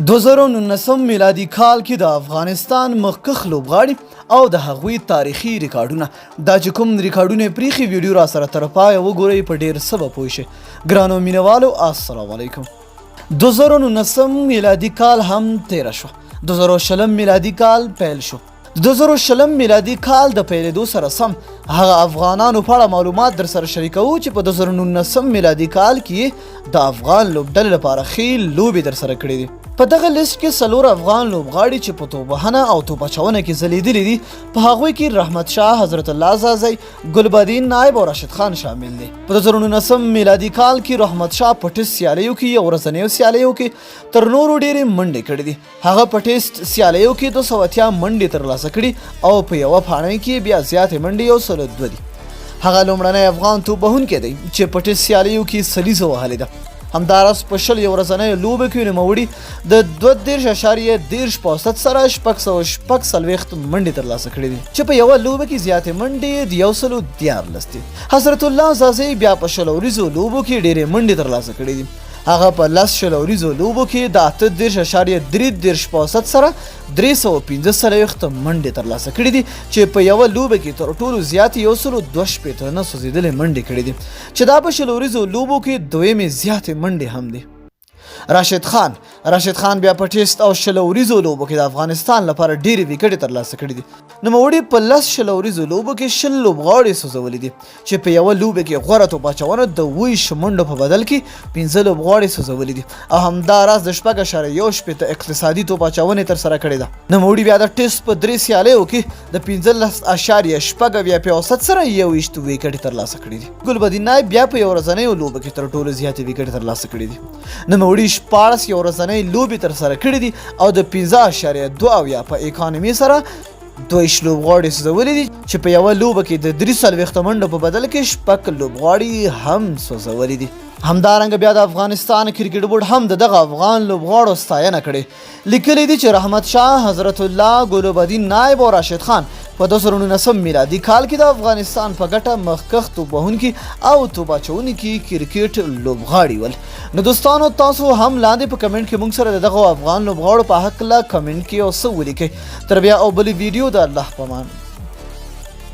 2019 میلادي کال کې د افغانستان مخکښ لوبغاړي او د هغوی تاریخي ریکارډونه دا چې کوم ریکارډونه پریخي ویډیو را سره تر پای وګورئ په ډیر سبب پوه شئ. ګرانو مینوالو السلام علیکم. 2019 میلادي کال هم تیر شو. 2020 میلادي کال پیل شو. 2020 میلادي کال د پیلېدو سره سم هغه افغانانو په اړه معلومات در سره شریکوو چې په 2019 میلادي کال کې د افغان لوبډلې لپاره ښې لوبې در سره کړې دي. په دغه لیست کې څلور افغان لوبغاړي چې په توپوهنه او توپاچونه کې ځلیدلي دي په هغوی کې رحمت شاه، حضرت الله زازی، ګلبدین نایب او راشد خان شامل دي. په 2019 میلادي کال کې رحمت شاه په ټیسټ سیالیو کې یو ورځنیو سیالیو کې تر نورو ډېرې منډې کړې دي. هغه په ټیسټ سیالیو کې 280 منډې ترلاسه کړي او په یوه پاڼۍ کې بیا زیاتې منډې 102 دي. هغه لومړنی افغان توپوهونکی دی چې په ټیسټ سیالیو کې سلیزه وهلې ده. همداراز په شل یو ورځنیو لوبو کې نوموړي د 32.13% سره 640 منډې ترلاسه کړې دي چې په یوه لوبه کې زیاتې منډې د 114 دي. حضرت الله زازی بیا په شل ورځو لوبو کې ډېرې منډې ترلاسه کړې دي. هغه په 10 ورځو لوبو کې د 38.33% سره 315 منډې ترلاسه کړې دي چې په یوه لوبه کې تر ټولو زیاتې 102 سوځېدلې منډې کړې دي چې دا په شل ورځو لوبو کې دویمې زیاتې منډې هم دي. راشد خان بیا په ټیسټ او شل ورځو لوبو کې د افغانستان لپاره ډېرې وکټې ترلاسه کړې دي. نوموړي په 10 شل ورځو لوبو کې 10 لوبغاړي سوځولي دي چې په یوه لوبه کې غوره توپاچونه د 20 منډو په بدل کې 15 لوبغاړي سوځولي دي او همداراز د 4.1 اقتصادي توپاچونې ترسره کړې ده. نوموړي بیا د ټیسټ په 3 سیالیو کې د 15.8 په اوسط سره 21 وکټې ترلاسه کړې دي. ګلبدین نایب بیا په یو ورځنیو لوبه کې تر ټولو زیاتې وکټې ترلاسه کړې دي. نوموړي 14 یو ورځنۍ لوبې ترسره کړې دي او د 15.2 په اکانومي سره 2 لوبغاړي سوځولي دي چې په یوه لوبه کې د 43 منډو په بدل کې 6 لوبغاړي هم سوځولي دي. همدارنګه بیا د افغانستان کرکټ بورډ هم دغه افغان لوبغاړو ستاینه کړې. لیکلي دي چې رحمت شاه، حضرت الله، ګلبدین نایب او راشد خان په 2019 میلادي کال کې د افغانستان په ګټه مخکښ توپوهونکي او توپاچونکي کرکټ لوبغاړي ول. نو دوستانو تاسو هم لاندې په کمنټ کې موږ سره دغه افغان لوبغاړو په حق لا کمنټ کې او څه ولیکئ. تر بیا او بلې ویډیو د الله په امان.